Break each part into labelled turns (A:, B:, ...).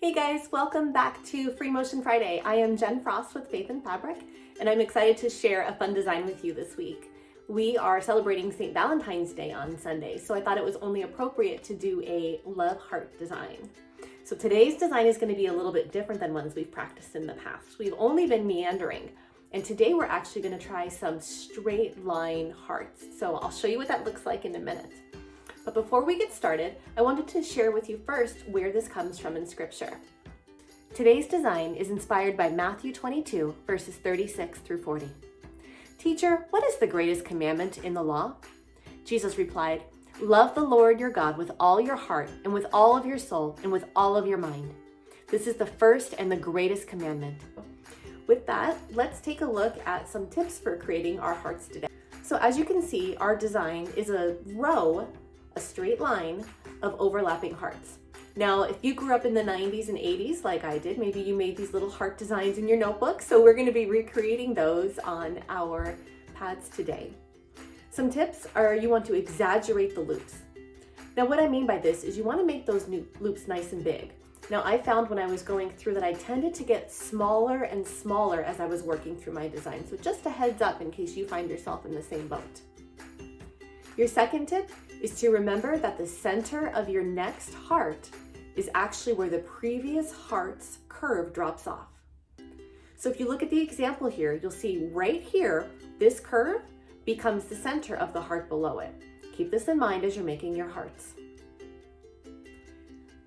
A: Hey guys, welcome back to Free Motion Friday. I am Jen Frost with Faith and Fabric, and I'm excited to share a fun design with you this week. We are celebrating St. Valentine's Day on Sunday, so I thought it was only appropriate to do a love heart design. So today's design is going to be a little bit different than ones we've practiced in the past. We've only been meandering, and today we're actually going to try some straight line hearts. So I'll show you what that looks like in a minute. But before we get started, I wanted to share with you first where this comes from in Scripture. Today's design is inspired by Matthew 22, verses 36 through 40. Teacher, what is the greatest commandment in the law? Jesus replied, love the Lord your God with all your heart and with all of your soul and with all of your mind. This is the first and the greatest commandment. With that, let's take a look at some tips for creating our hearts today. So as you can see, our design is a row, a straight line of overlapping hearts. Now, if you grew up in the 90s and 80s like I did, maybe you made these little heart designs in your notebook, so we're going to be recreating those on our pads today. Some tips are you want to exaggerate the loops. Now, what I mean by this is you want to make those loops nice and big. Now, I found when I was going through that I tended to get smaller and smaller as I was working through my design, so just a heads up in case you find yourself in the same boat. Your second tip is to remember that the center of your next heart is actually where the previous heart's curve drops off. So if you look at the example here, you'll see right here, this curve becomes the center of the heart below it. Keep this in mind as you're making your hearts.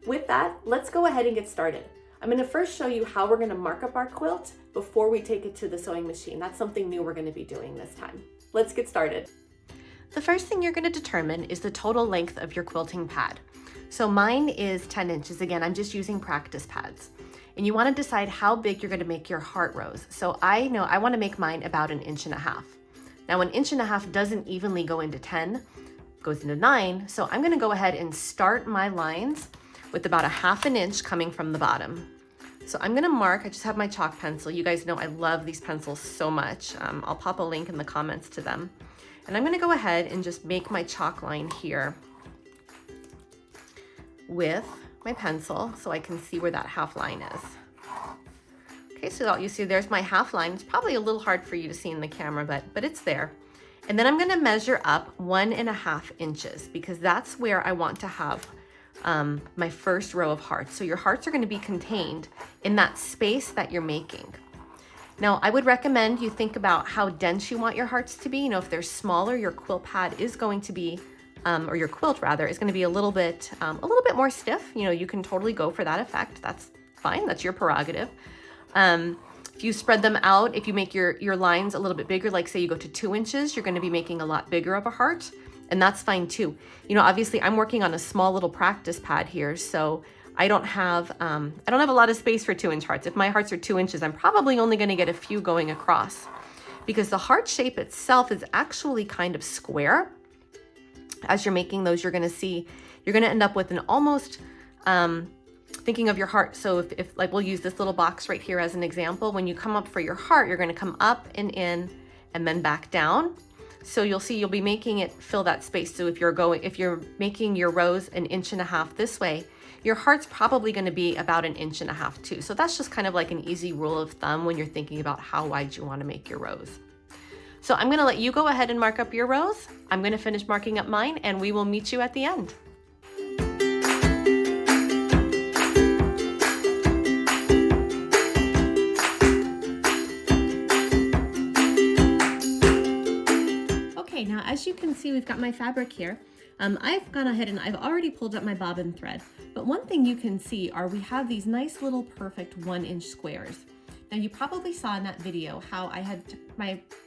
A: With that, let's go ahead and get started. I'm going to first show you how we're going to mark up our quilt before we take it to the sewing machine. That's something new we're going to be doing this time. Let's get started. The first thing you're going to determine is the total length of your quilting pad. So mine is 10 inches. Again, I'm just using practice pads. And you want to decide how big you're going to make your heart rows. So I know I want to make mine about 1.5 inches. Now 1.5 inches doesn't evenly go into 10, it goes into 9. So I'm going to go ahead and start my lines with about 1/2 inch coming from the bottom. So I'm going to mark, I just have my chalk pencil. You guys know I love these pencils so much. I'll pop a link in the comments to them. And I'm going to go ahead and just make my chalk line here with my pencil so I can see where that half line is. Okay, so you see there's my half line. It's probably a little hard for you to see in the camera, but it's there. And then I'm going to measure up 1.5 inches because that's where I want to have my first row of hearts. So your hearts are going to be contained in that space that you're making. Now, I would recommend you think about how dense you want your hearts to be. You know, if they're smaller, your quilt pad is going to be, or your quilt rather, is going to be a little bit more stiff. You know, you can totally go for that effect. That's fine. That's your prerogative. If you spread them out, if you make your lines a little bit bigger, like say you go to 2 inches, you're going to be making a lot bigger of a heart, and that's fine too. You know, obviously I'm working on a small little practice pad here, so I don't have a lot of space for 2-inch hearts. If my hearts are 2 inches, I'm probably only going to get a few going across because the heart shape itself is actually kind of square. As you're making those, you're going to see, you're going to end up with an almost, thinking of your heart. So if like we'll use this little box right here as an example, when you come up for your heart, you're going to come up and in and then back down. So you'll see you'll be making it fill that space. So if you're making your rows 1.5 inches this way, your heart's probably going to be about 1.5 inches too. So that's just kind of like an easy rule of thumb when you're thinking about how wide you want to make your rows. So I'm going to let you go ahead and mark up your rows. I'm going to finish marking up mine and we will meet you at the end. Okay, now as you can see, we've got my fabric here. I've gone ahead and I've already pulled up my bobbin thread, but one thing you can see are we have these nice little perfect 1-inch squares. Now you probably saw in that video how I had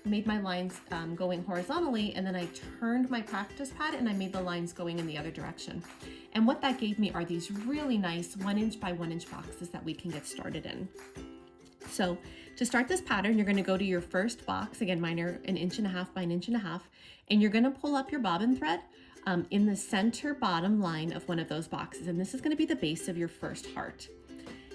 A: made my lines going horizontally, and then I turned my practice pad and I made the lines going in the other direction. And what that gave me are these really nice 1-inch by 1-inch boxes that we can get started in. So to start this pattern, you're going to go to your first box. Again, mine are 1.5 inches by 1.5 inches, and you're going to pull up your bobbin thread in the center bottom line of one of those boxes. And this is going to be the base of your first heart.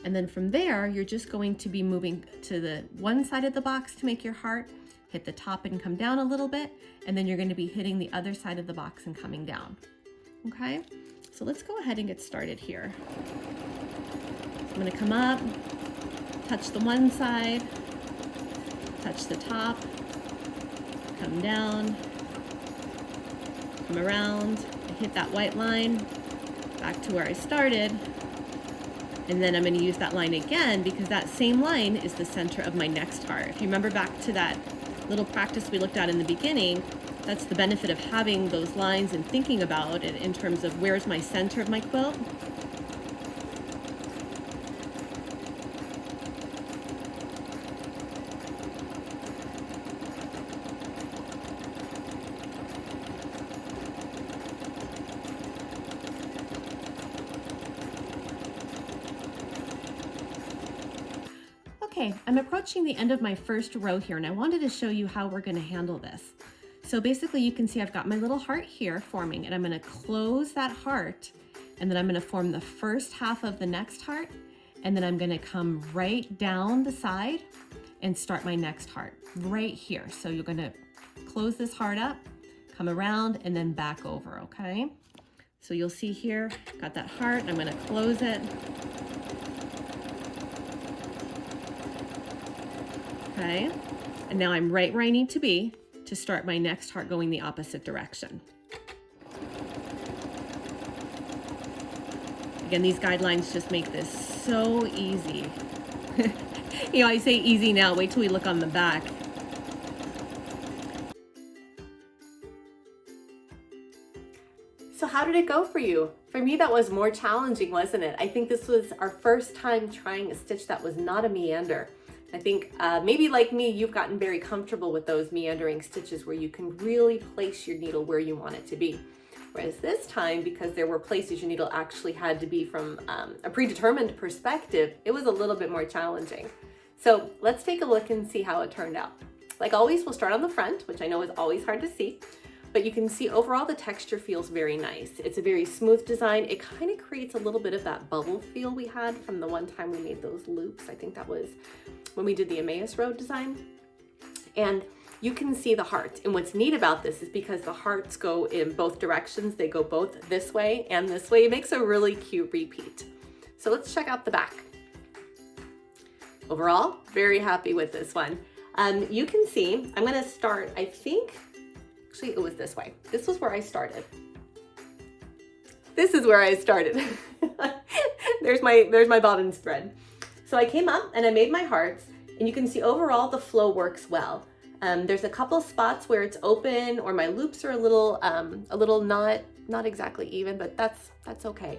A: And then from there, you're just going to be moving to the one side of the box to make your heart, hit the top and come down a little bit, and then you're going to be hitting the other side of the box and coming down. Okay, so let's go ahead and get started here. I'm gonna come up, touch the one side, touch the top, come down, come around, hit that white line, back to where I started, and then I'm going to use that line again because that same line is the center of my next heart. If you remember back to that little practice we looked at in the beginning, that's the benefit of having those lines and thinking about it in terms of where's my center of my quilt. Okay, I'm approaching the end of my first row here, and I wanted to show you how we're going to handle this. So basically you can see I've got my little heart here forming, and I'm going to close that heart, and then I'm going to form the first half of the next heart, and then I'm going to come right down the side and start my next heart right here. So you're going to close this heart up, come around, and then back over, okay? So you'll see here, got that heart, I'm going to close it. Okay, and now I'm right where I need to be to start my next heart going the opposite direction. Again, these guidelines just make this so easy. You know, I say easy now, wait till we look on the back. So how did it go for you? For me, that was more challenging, wasn't it? I think this was our first time trying a stitch that was not a meander. I think maybe like me, you've gotten very comfortable with those meandering stitches where you can really place your needle where you want it to be. Whereas this time, because there were places your needle actually had to be from a predetermined perspective, it was a little bit more challenging. So let's take a look and see how it turned out. Like always, we'll start on the front, which I know is always hard to see, but you can see overall the texture feels very nice. It's a very smooth design. It kind of creates a little bit of that bubble feel we had from the one time we made those loops. I think that was when we did the Emmaus Road design. And you can see the heart. And what's neat about this is because the hearts go in both directions, they go both this way and this way. It makes a really cute repeat. So let's check out the back. Overall, very happy with this one. You can see, I'm gonna start, I think, actually it was this way. This was where I started. This is where I started. There's my bobbin thread. So I came up and I made my hearts, and you can see overall the flow works well. There's a couple spots where it's open or my loops are a little not exactly even, but that's okay.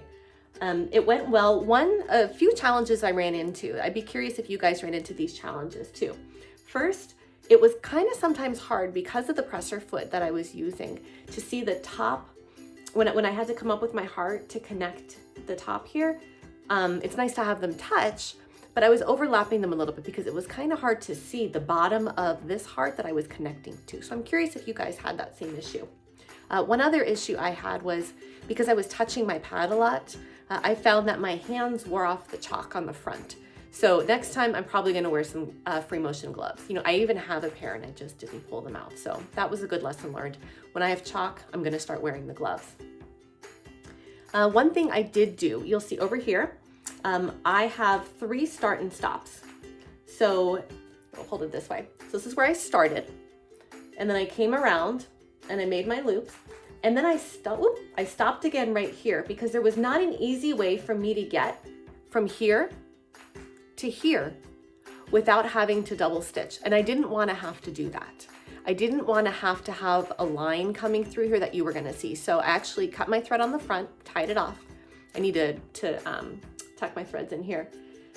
A: It went well. A few challenges I ran into. I'd be curious if you guys ran into these challenges too. First, it was kind of sometimes hard because of the presser foot that I was using to see the top. When I had to come up with my heart to connect the top here, it's nice to have them touch, but I was overlapping them a little bit because it was kind of hard to see the bottom of this heart that I was connecting to. So I'm curious if you guys had that same issue. One other issue I had was because I was touching my pad a lot, I found that my hands wore off the chalk on the front. So next time I'm probably gonna wear some free motion gloves. You know, I even have a pair and I just didn't pull them out. So that was a good lesson learned. When I have chalk, I'm gonna start wearing the gloves. One thing I did do, you'll see over here, I have 3 start and stops. So I'll hold it this way. So this is where I started, and then I came around and I made my loops, and then I stopped again right here because there was not an easy way for me to get from here to here without having to double stitch. And I didn't want to have to do that. I didn't want to have a line coming through here that you were going to see. So I actually cut my thread on the front, tied it off. I needed to tuck my threads in here.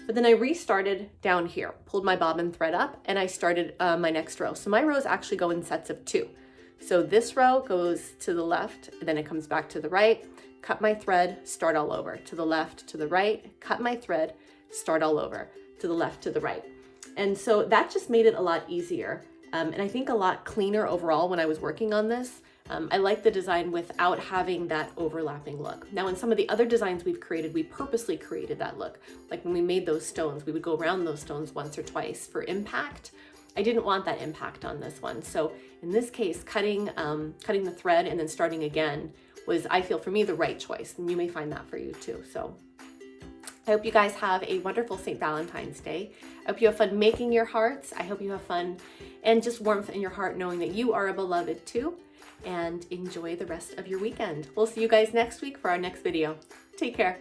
A: But then I restarted down here, pulled my bobbin thread up, and I started my next row. So my rows actually go in sets of 2. So this row goes to the left, and then it comes back to the right, cut my thread, start all over, to the left, to the right, cut my thread, start all over, to the left, to the right. And so that just made it a lot easier. And I think a lot cleaner overall when I was working on this. I like the design without having that overlapping look. Now in some of the other designs we've created, we purposely created that look. Like when we made those stones, we would go around those stones once or twice for impact. I didn't want that impact on this one. So in this case, cutting the thread and then starting again was, I feel for me, the right choice. And you may find that for you too. So I hope you guys have a wonderful St. Valentine's Day. I hope you have fun making your hearts. I hope you have fun and just warmth in your heart knowing that you are a beloved too. And enjoy the rest of your weekend. We'll see you guys next week for our next video. Take care.